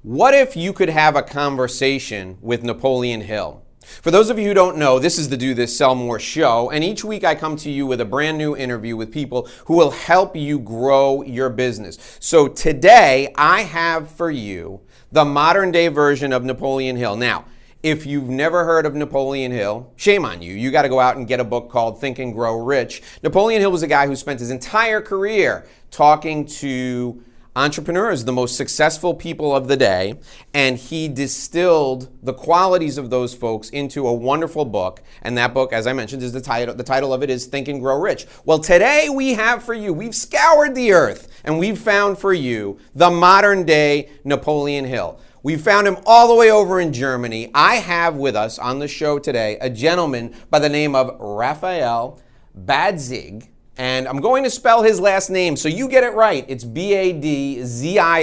What if you could have a conversation with Napoleon Hill? For those of you who don't know, this is the Do This, Sell More show, and each week I come to you with a brand new interview with people who will help you grow your business. So today I have for you the modern day version of Napoleon Hill. Now, if you've never heard of Napoleon Hill, shame on you. You got to go out and get a book called Think and Grow Rich. Napoleon Hill was a guy who spent his entire career talking to entrepreneurs, the most successful people of the day, and he distilled the qualities of those folks into a wonderful book. And that book, as I mentioned, is the title of it is Think and Grow Rich. Well, today we have for you, we've scoured the earth and we've found for you the modern day Napoleon Hill. We found him all the way over in Germany. I have with us on the show today a gentleman by the name of Raphael Badzig. And I'm going to spell his last name so you get it right. It's Badzziag.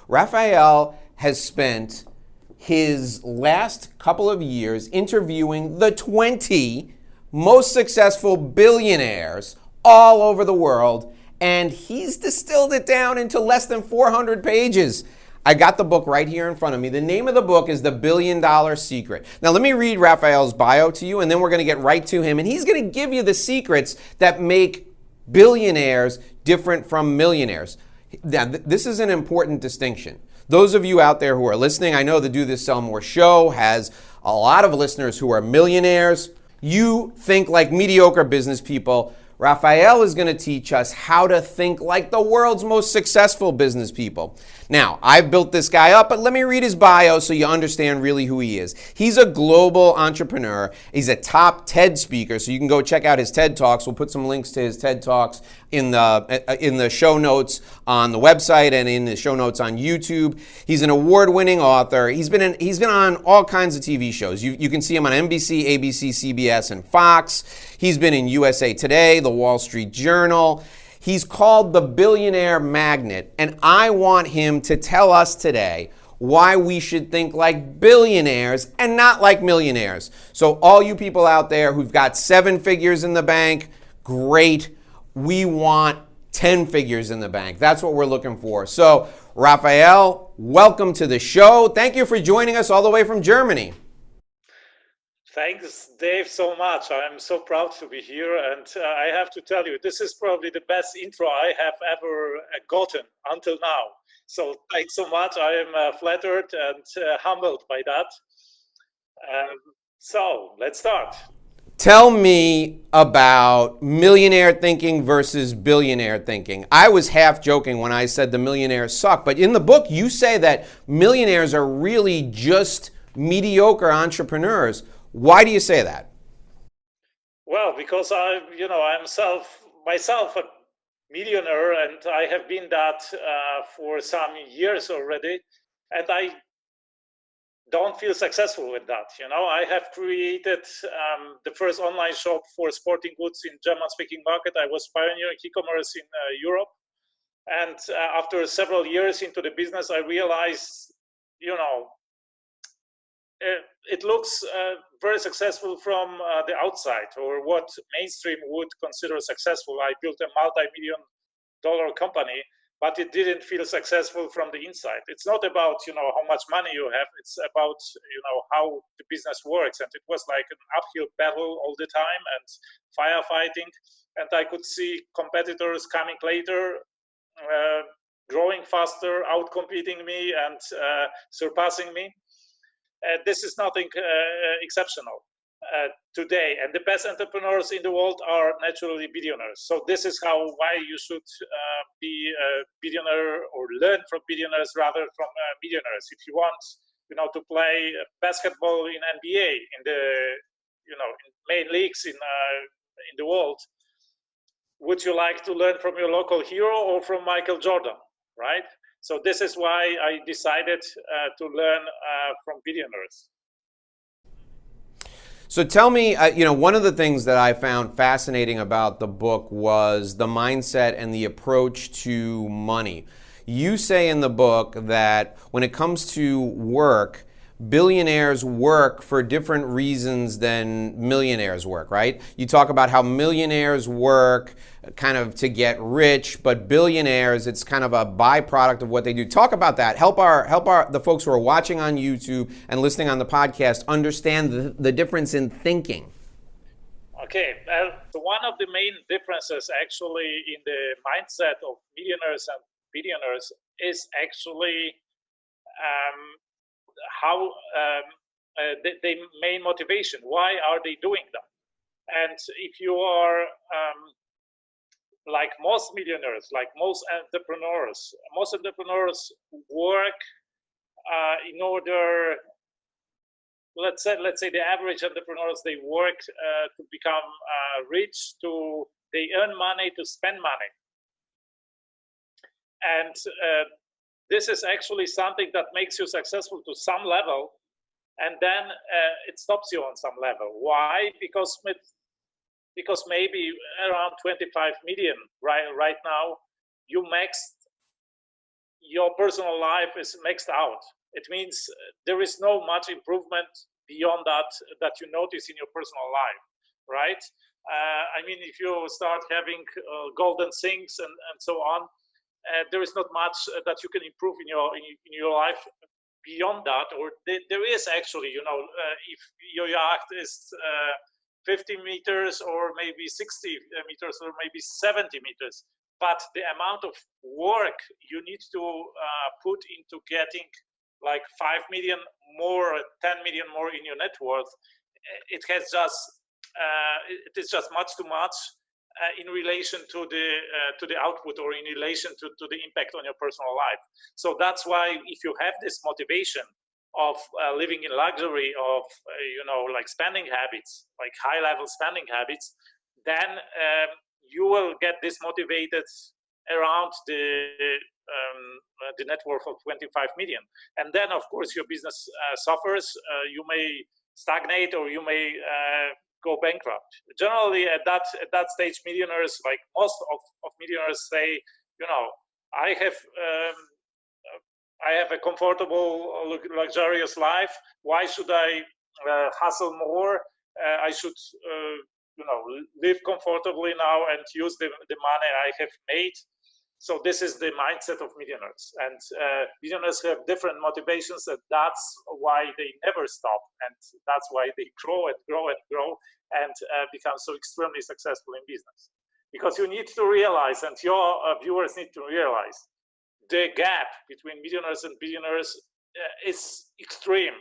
Raphael has spent his last couple of years interviewing the 20 most successful billionaires all over the world, and he's distilled it down into less than 400 pages. I got the book right here in front of me. The name of the book is The $1 Billion Secret. Now let me read Raphael's bio to you, and then we're going to get right to him. And he's going to give you the secrets that make billionaires different from millionaires. Now, this is an important distinction. Those of you out there who are listening, I know the Do This, Sell More show has a lot of listeners who are millionaires. You think like mediocre business people. Raphael is going to teach us how to think like the world's most successful business people. Now, I've built this guy up, but let me read his bio so you understand really who he is. He's a global entrepreneur. He's a top TED speaker, so you can go check out his TED Talks. We'll put some links to his TED Talks in the show notes on the website and in the show notes on YouTube. He's an award-winning author. He's been on all kinds of TV shows. You can see him on NBC, ABC, CBS, and Fox. He's been in USA Today, The Wall Street Journal. He's called the Billionaire Magnet, and I want him to tell us today why we should think like billionaires and not like millionaires. So all you people out there who've got 7 figures in the bank, great. We want 10 figures in the bank. That's what we're looking for. So Raphael, welcome to the show. Thank you for joining us all the way from Germany. Thanks, Dave, so much. I'm so proud to be here. And I have to tell you, this is probably the best intro I have ever gotten until now. So thanks so much. I am flattered and humbled by that. So let's start. Tell me about millionaire thinking versus billionaire thinking. I was half joking when I said the millionaires suck, but in the book you say that millionaires are really just mediocre entrepreneurs. Why do you say that? Well, because I'm myself a millionaire, and I have been that for some years already, and I don't feel successful with that. I have created the first online shop for sporting goods in German-speaking market. I was pioneering e-commerce in Europe, and after several years into the business, I realized, it looks very successful from the outside, or what mainstream would consider successful. I built a multi-million-dollar company, but it didn't feel successful from the inside. It's not about how much money you have. It's about how the business works, and it was like an uphill battle all the time and firefighting. And I could see competitors coming later, growing faster, outcompeting me, and surpassing me. This is nothing exceptional today, and the best entrepreneurs in the world are naturally billionaires. So this is why you should be a billionaire, or learn from billionaires rather from millionaires. If you want, to play basketball in NBA, in the in main leagues in the world, would you like to learn from your local hero or from Michael Jordan, right? So this is why I decided to learn from billionaires. So tell me, one of the things that I found fascinating about the book was the mindset and the approach to money. You say in the book that when it comes to work, billionaires work for different reasons than millionaires work, right? You talk about how millionaires work kind of to get rich, but billionaires, it's kind of a byproduct of what they do. Talk about that. Help the folks who are watching on YouTube and listening on the podcast understand the difference in thinking. Okay, so one of the main differences actually in the mindset of millionaires and billionaires is actually how the main motivation. Why are they doing that? And if you are like most millionaires, like most entrepreneurs work in order. Let's say the average entrepreneurs, they work to become rich. They earn money to spend money, and this is actually something that makes you successful to some level, and then it stops you on some level. Why? Because maybe around 25 million right now, your personal life is maxed out. It means there is no much improvement beyond that you notice in your personal life, right? I mean, if you start having golden sinks and so on, there is not much that you can improve in your life beyond that. Or there is actually, if your yacht is 50 meters or maybe 60 meters or maybe 70 meters, but the amount of work you need to put into getting like 5 million more, 10 million more in your net worth, it is just much too much in relation to the output, or in relation to the impact on your personal life. So that's why if you have this motivation of living in luxury, of like spending habits, like high level spending habits, then you will get dismotivated around the net worth of 25 million. And then of course your business suffers. You may stagnate, or you may go bankrupt. Generally at that stage, millionaires, like most of millionaires, say, I have a comfortable, luxurious life. Why should I hustle more? I should live comfortably now and use the money I have made. So this is the mindset of millionaires, and millionaires have different motivations, and that's why they never stop, and that's why they grow and grow and grow and become so extremely successful in business. Because you need to realize, and your viewers need to realize, the gap between millionaires and billionaires is extreme.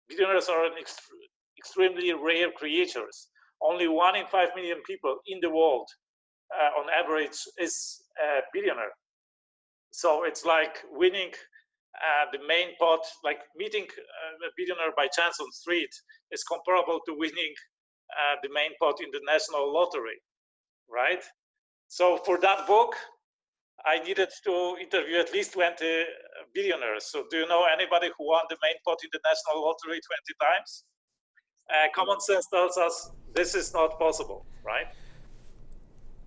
Billionaires are extremely rare creatures. Only 1 in 5 million people in the world, on average, is a billionaire. So it's like winning the main pot, like meeting a billionaire by chance on street is comparable to winning the main pot in the national lottery, right? So for that book, I needed to interview at least 20 billionaires. So do you know anybody who won the main pot in the national lottery 20 times? Common sense tells us this is not possible, right?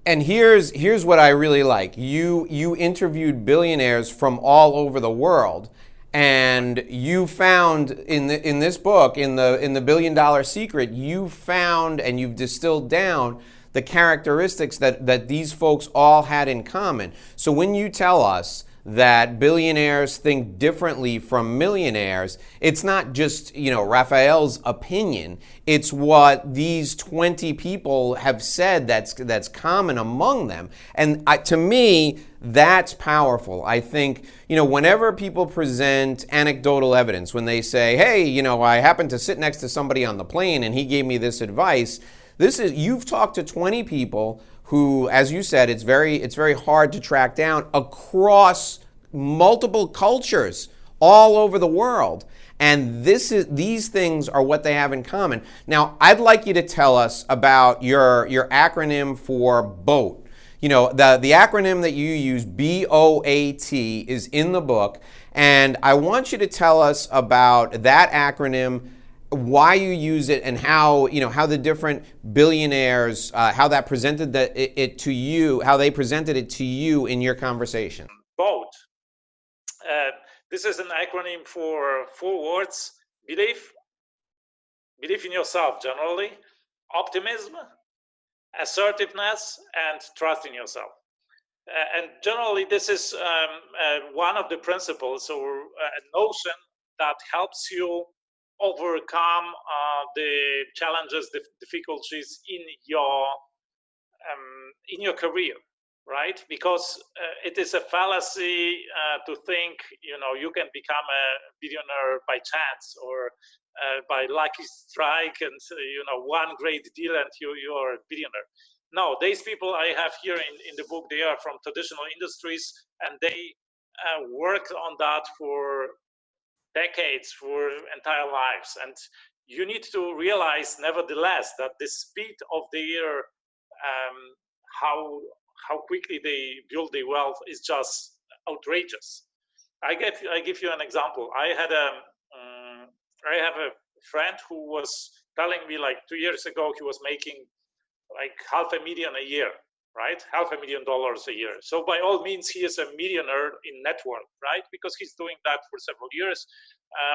And here's what I really like. You interviewed billionaires from all over the world, and you found in this book, in the $1 Billion Secret, you found and you've distilled down the characteristics that these folks all had in common. So when you tell us that billionaires think differently from millionaires, it's not just, Raphael's opinion. It's what these 20 people have said that's common among them. And to me, that's powerful. I think, whenever people present anecdotal evidence, when they say, hey, I happened to sit next to somebody on the plane and he gave me this advice, you've talked to 20 people who, as you said, it's very hard to track down across multiple cultures all over the world. And these things are what they have in common. Now, I'd like you to tell us about your acronym for BOAT. The acronym that you use, BOAT, is in the book. And I want you to tell us about that acronym, why you use it, and how the different billionaires, how that presented it to you, how they presented it to you in your conversation. BOAT. This is an acronym for 4 words: belief in yourself generally, optimism, assertiveness, and trust in yourself. And generally, this is one of the principles or a notion that helps you overcome the challenges, the difficulties in your career, right? Because it is a fallacy to think you can become a billionaire by chance or by lucky strike and one great deal and you are a billionaire. No, these people I have here in the book, they are from traditional industries, and they worked on that for decades, for entire lives. And you need to realize, nevertheless, that the speed of their how quickly they build their wealth is just outrageous. I give you an example. I have a friend who was telling me like 2 years ago he was making like $500,000 a year, right? $500,000 a year. So by all means, he is a millionaire in net worth, right? Because he's doing that for several years.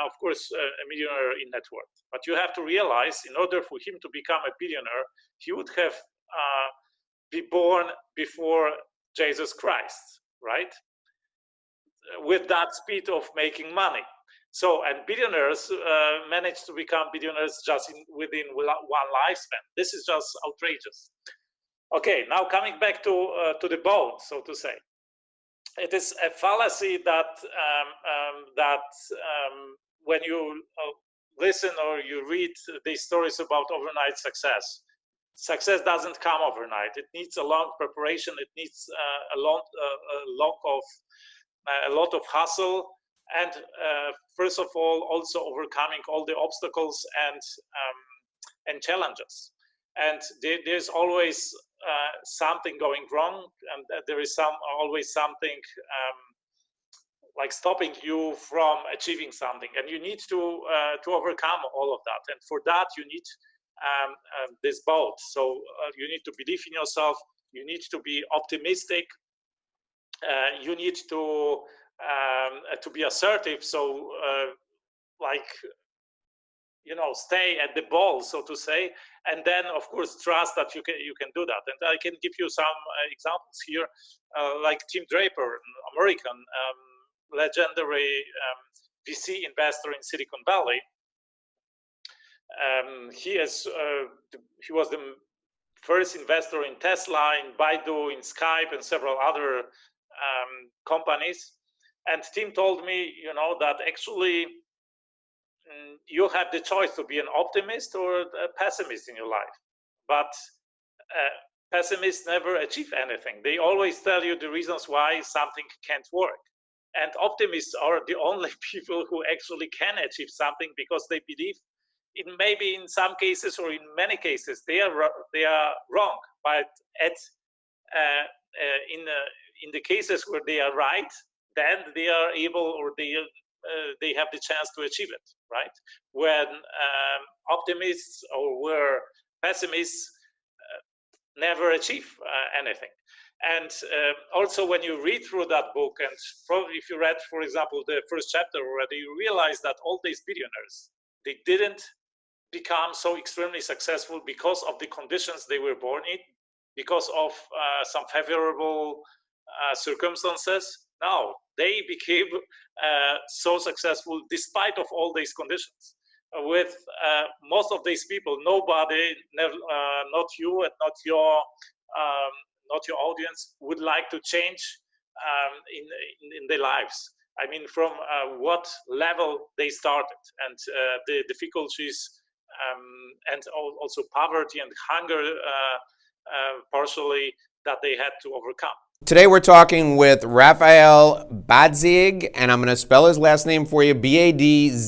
Of course, a millionaire in net worth. But you have to realize, in order for him to become a billionaire, he would have be born before Jesus Christ, right? With that speed of making money. So, and billionaires manage to become billionaires just within one lifespan. This is just outrageous. Okay, now coming back to the boat, so to say. It is a fallacy that when you listen or you read these stories about overnight success, success doesn't come overnight. It needs a long preparation. It needs a lot of hustle, and first of all, also overcoming all the obstacles and challenges. And there's always something going wrong, and there is always something like stopping you from achieving something, and you need to overcome all of that. And for that, you need this boat. So you need to believe in yourself. You need to be optimistic. You need to be assertive. So stay at the ball, so to say, and then of course trust that you can do that. And I can give you some examples here, like Tim Draper, an American legendary VC investor in Silicon Valley. He was the first investor in Tesla, in Baidu, in Skype, and several other companies. And Tim told me, that actually you have the choice to be an optimist or a pessimist in your life. But pessimists never achieve anything. They always tell you the reasons why something can't work. And optimists are the only people who actually can achieve something, because they believe maybe in some cases or in many cases they are wrong, but in the cases where they are right, then they are able, or they have the chance to achieve it, right? When optimists or where pessimists never achieve anything. And also, when you read through that book, and probably if you read, for example, the first chapter already, you realize that all these billionaires, they didn't become so extremely successful because of the conditions they were born in, because of some favorable circumstances. No, they became so successful despite of all these conditions. With most of these people, nobody, not you and not your audience, would like to change in their lives. I mean, from what level they started, and the difficulties, and also poverty and hunger, partially, that they had to overcome. Today we're talking with Raphael Badziag, and I'm going to spell his last name for you, Badziag.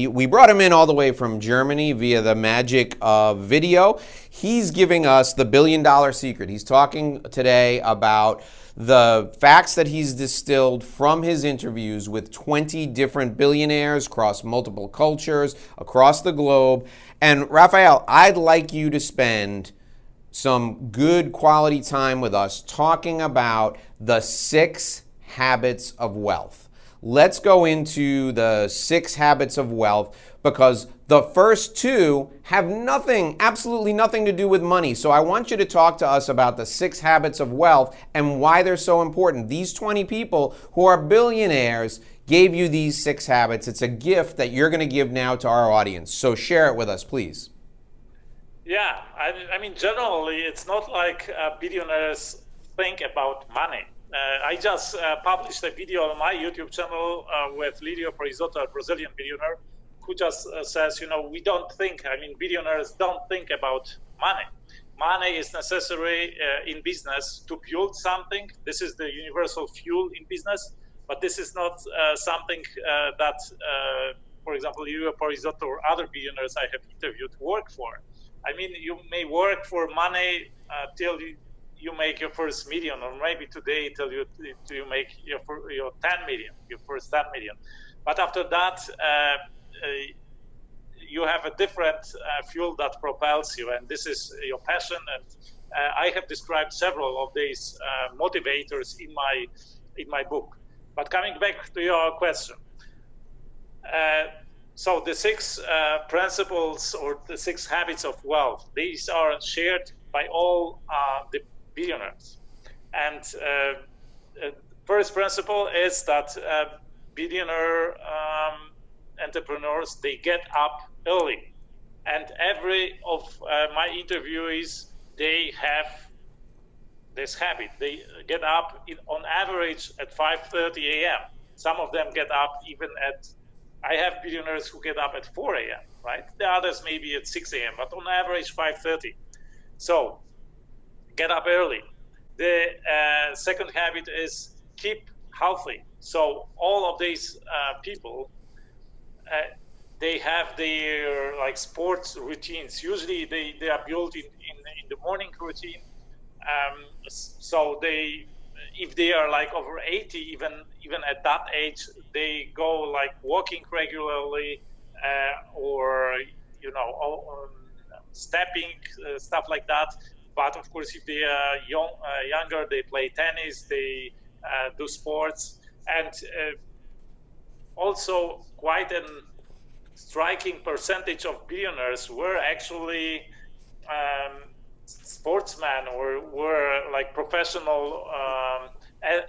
We brought him in all the way from Germany via the magic of video. He's giving us the $1 billion secret. He's talking today about the facts that he's distilled from his interviews with 20 different billionaires across multiple cultures, across the globe. And Raphael, I'd like you to spend some good quality time with us talking about the 6 habits of wealth. let's go into the 6 habits of wealth, because the first 2 have nothing, absolutely nothing to do with money. So I want you to talk to us about the 6 habits of wealth and why they're so important. These 20 people who are billionaires gave you these 6 habits. It's a gift that you're going to give now to our audience. So share it with us, please. Yeah, I mean, generally, it's not like billionaires think about money. I just published a video on my YouTube channel with Lidio Parisotto, a Brazilian billionaire, who just says, we don't think, billionaires don't think about money. Money is necessary in business to build something. This is the universal fuel in business, but this is not something that, for example, Lidio Parisotto or other billionaires I have interviewed work for. I mean, you may work for money till you make your first million, or maybe today till you make your 10 million, your first 10 million. But after that, you have a different fuel that propels you, and this is your passion. And I have described several of these motivators in my book. But coming back to your question. So the 6 principles or the 6 habits of wealth, these are shared by all the billionaires. And first principle is that billionaire entrepreneurs, they get up early. And every of my interviewees, they have this habit. They get up on average at 5:30 a.m. Some of them get up even I have billionaires who get up at 4 a.m., right? The others maybe at 6 a.m., but on average 5:30. So get up early. The second habit is keep healthy. So all of these people, they have their sports routines. Usually they are built in the morning routine. So if they are over 80, even at that age, they go walking regularly, or stepping, stuff like that. But of course, if they are younger, they play tennis, they do sports, and also quite a striking percentage of billionaires were actually sportsmen or were professional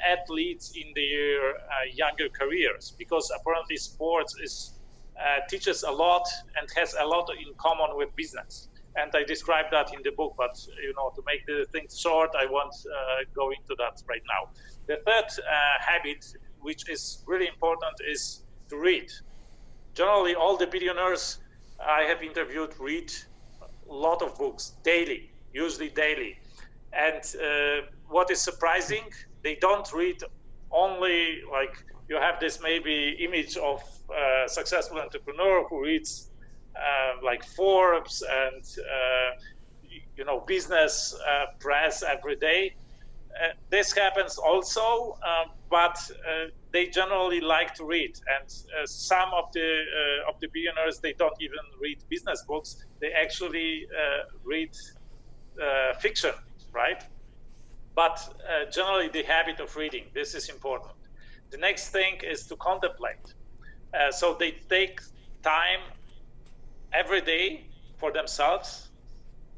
athletes in their younger careers, because apparently sports teaches a lot and has a lot in common with business. And I describe that in the book, but to make the things short, I won't go into that right now. The third habit, which is really important, is to read. Generally, all the billionaires I have interviewed read a lot of books daily, usually daily. And what is surprising, they don't read only you have this maybe image of a successful entrepreneur who reads Forbes and business press every day. This happens also, but they generally like to read. And some of the billionaires, they don't even read business books. They actually read fiction, right? But generally, the habit of reading, this is important. The next thing is to contemplate. So they take time every day for themselves.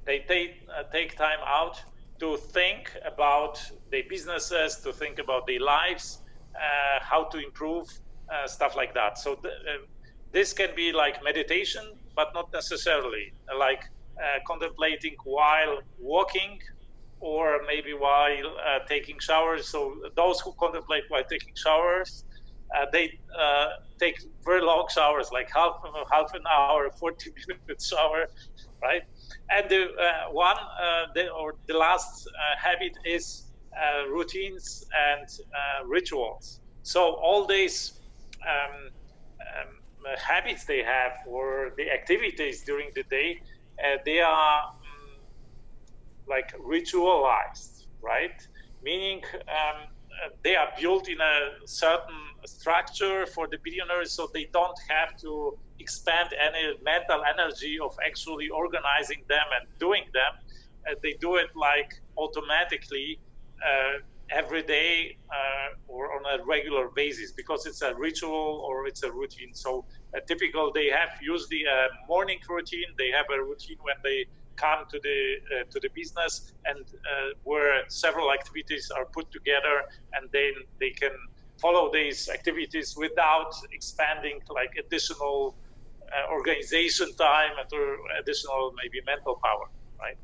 They take time out to think about their businesses, to think about their lives, how to improve, stuff like that. So this can be like meditation, but not necessarily contemplating while walking, or maybe while taking showers. So those who contemplate while taking showers, they take very long showers, like half an hour, 40-minute shower, right? And the last habit is routines and rituals. So all these habits they have, or the activities during the day, they are ritualized, right? Meaning they are built in a certain structure for the billionaires, so they don't have to expend any mental energy of actually organizing them and doing them. They do it automatically every day or on a regular basis, because it's a ritual or it's a routine. So a typical, they have usually a morning routine. They have a routine when they come to the business, and where several activities are put together, and then they can follow these activities without expanding like additional organization time or additional maybe mental power, right?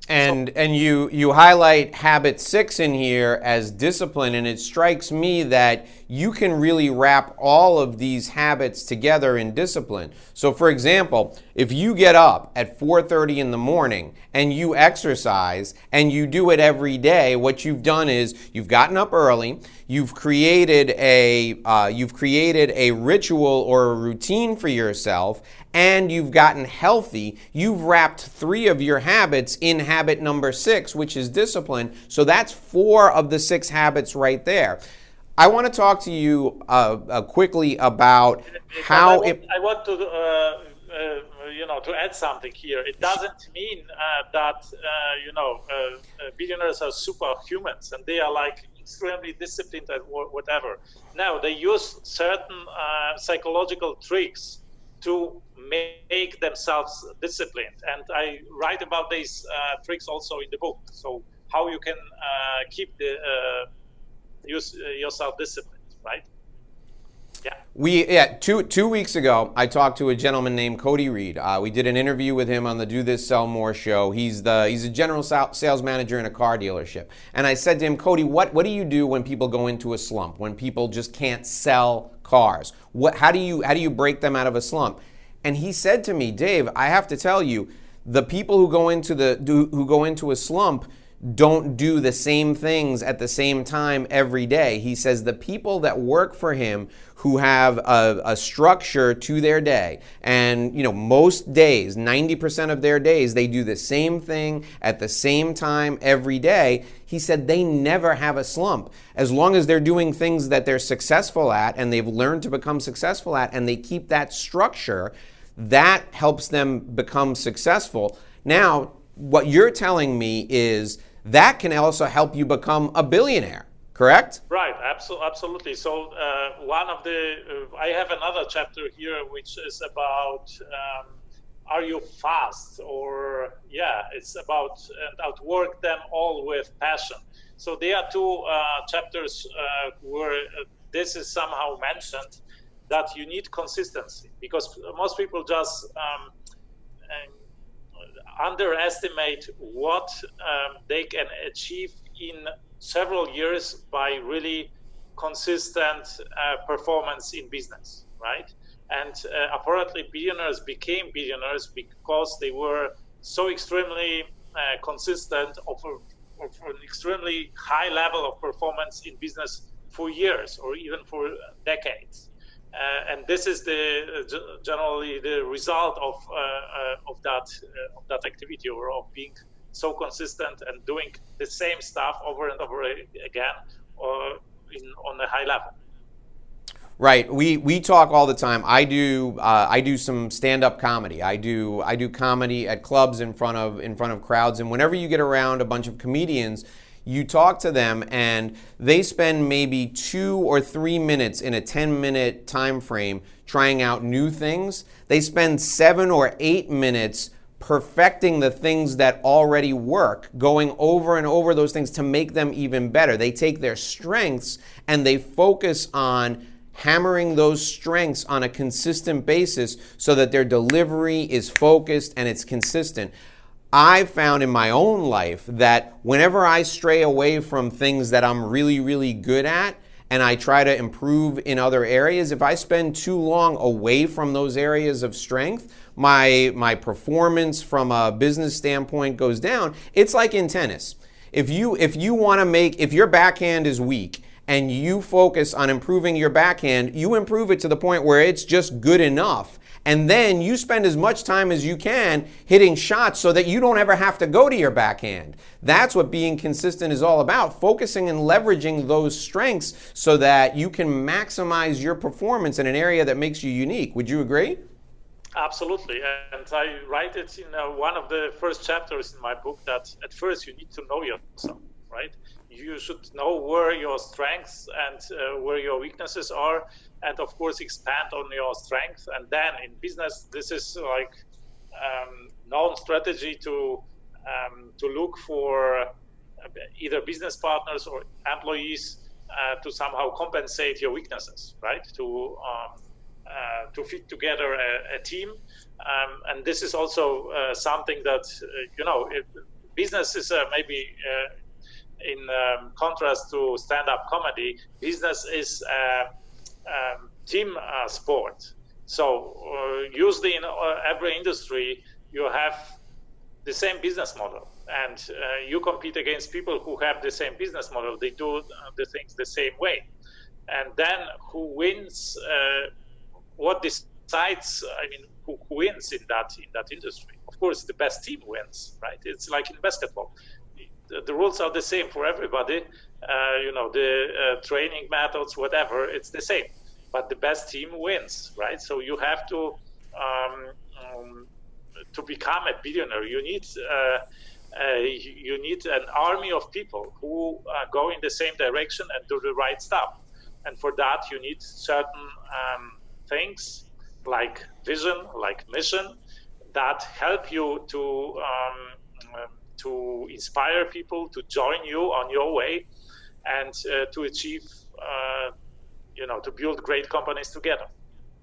And you highlight habit 6 in here as discipline, and it strikes me that you can really wrap all of these habits together in discipline. So for example, if you get up at 4:30 in the morning and you exercise and you do it every day, what you've done is you've gotten up early, you've created a ritual or a routine for yourself, and you've gotten healthy. You've wrapped 3 of your habits in habit number 6, which is discipline. So that's 4 of the 6 habits right there. I want to talk to you quickly about how I want to to add something here. It doesn't mean that billionaires are superhumans and they are like extremely disciplined and whatever. No, they use certain psychological tricks to make themselves disciplined, and I write about these tricks also in the book. So how you can keep yourself disciplined, right? Yeah. Two weeks ago, I talked to a gentleman named Cody Reed. We did an interview with him on the Do This Sell More show. He's a general sales manager in a car dealership. And I said to him, Cody, what do you do when people go into a slump? When people just can't sell cars? How do you break them out of a slump? And he said to me, Dave, I have to tell you, the people who go into a slump don't do the same things at the same time every day. He says the people that work for him who have a structure to their day, and most days, 90% of their days, they do the same thing at the same time every day. He said they never have a slump. As long as they're doing things that they're successful at and they've learned to become successful at, and they keep that structure, that helps them become successful. Now, what you're telling me is that can also help you become a billionaire, correct? Right, absolutely. So I have another chapter here which is about are you fast, or it's about outwork them all with passion. So there are 2 chapters where this is somehow mentioned, that you need consistency, because most people just underestimate what they can achieve in several years by really consistent performance in business, right? And apparently billionaires became billionaires because they were so extremely consistent of an extremely high level of performance in business for years or even for decades. And this is generally the result of that activity, or of being so consistent and doing the same stuff over and over again, or on a high level. Right. We talk all the time. I do some stand-up comedy. I do comedy at clubs in front of crowds, and whenever you get around a bunch of comedians, you talk to them and they spend maybe 2 or 3 minutes in a 10-minute time frame trying out new things. They spend 7 or 8 minutes perfecting the things that already work, going over and over those things to make them even better. They take their strengths and they focus on hammering those strengths on a consistent basis so that their delivery is focused and it's consistent. I found in my own life that whenever I stray away from things that I'm really, really good at, and I try to improve in other areas, if I spend too long away from those areas of strength, my performance from a business standpoint goes down. It's like in tennis. If your backhand is weak and you focus on improving your backhand, you improve it to the point where it's just good enough. And then you spend as much time as you can hitting shots so that you don't ever have to go to your backhand. That's what being consistent is all about, focusing and leveraging those strengths so that you can maximize your performance in an area that makes you unique. Would you agree? Absolutely. And I write it in one of the first chapters in my book that at first you need to know yourself, right? you should know where your strengths and where your weaknesses are, and of course expand on your strength. And then in business, this is like known strategy to look for either business partners or employees to somehow compensate your weaknesses, right? To fit together a team, and this is also something that business is maybe in contrast to stand-up comedy. Business is a team sport. So usually in every industry you have the same business model, and you compete against people who have the same business model. They do the things the same way, and then who wins? What decides? I mean, who wins in that industry? Of course, the best team wins, right? It's like in basketball. The rules are the same for everybody. The training methods, whatever, it's the same. But the best team wins, right? So you have to become a billionaire. You need an army of people who go in the same direction and do the right stuff. And for that, you need certain things like vision, like mission, that help you to inspire people to join you on your way, and to achieve, to build great companies together,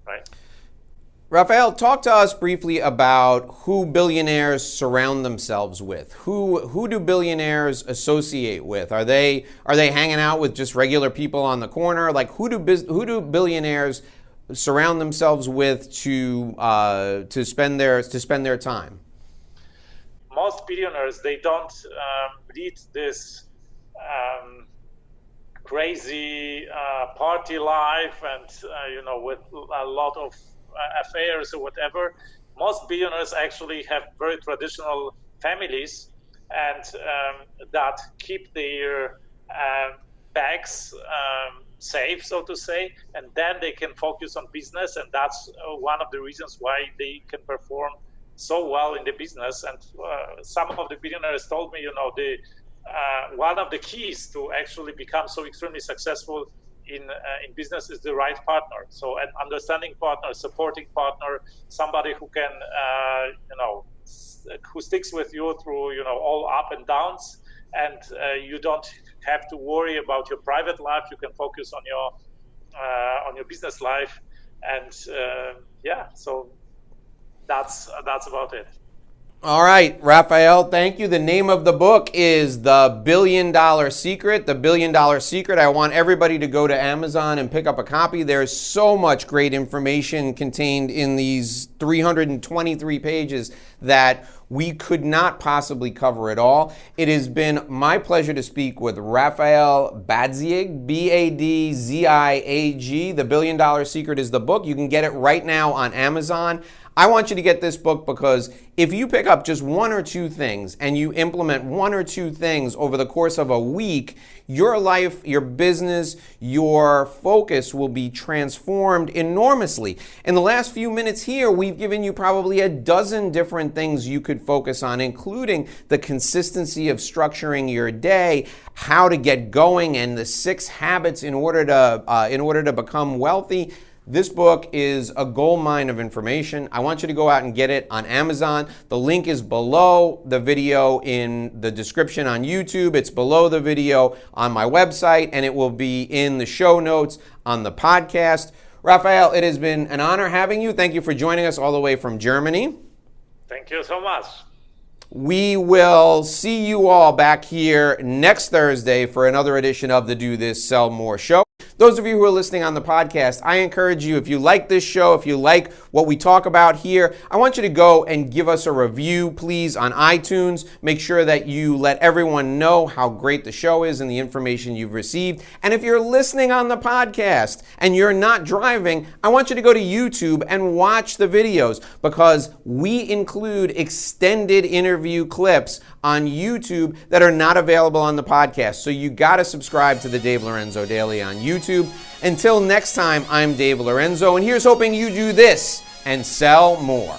right? Raphael, talk to us briefly about who billionaires surround themselves with. Who do billionaires associate with? Are they hanging out with just regular people on the corner? Like who do billionaires surround themselves with to spend their time? Most billionaires, they don't lead this crazy party life and with a lot of affairs or whatever. Most billionaires actually have very traditional families, and that keep their bags safe, so to say, and then they can focus on business, and that's one of the reasons why they can perform so well in the business. And some of the billionaires told me, one of the keys to actually become so extremely successful in business is the right partner. So an understanding partner, supporting partner, somebody who can, who sticks with you through, all up and downs, and you don't have to worry about your private life. You can focus on your business life, and so that's about it. All right, Raphael, thank you. The name of the book is The $1 Billion Secret. The $1 Billion Secret. I want everybody to go to Amazon and pick up a copy. There's so much great information contained in these 323 pages that we could not possibly cover it all. It has been my pleasure to speak with Raphael Badziag, Badziag. The $1 Billion Secret is the book. You can get it right now on Amazon. I want you to get this book because if you pick up just one or two things and you implement one or two things over the course of a week, your life, your business, your focus will be transformed enormously. In the last few minutes here, we've given you probably a dozen different things you could focus on, including the consistency of structuring your day, how to get going, and the 6 habits in order to become wealthy. This book is a gold mine of information. I want you to go out and get it on Amazon. The link is below the video in the description on YouTube. It's below the video on my website, and it will be in the show notes on the podcast. Raphael, it has been an honor having you. Thank you for joining us all the way from Germany. Thank you so much. We will see you all back here next Thursday for another edition of the Do This, Sell More show. Those of you who are listening on the podcast, I encourage you, if you like this show, if you like what we talk about here, I want you to go and give us a review, please, on iTunes. Make sure that you let everyone know how great the show is and the information you've received. And if you're listening on the podcast and you're not driving, I want you to go to YouTube and watch the videos, because we include extended interview clips on YouTube that are not available on the podcast. So you got to subscribe to the Dave Lorenzo Daily on YouTube. Until next time, I'm Dave Lorenzo, and here's hoping you do this and sell more.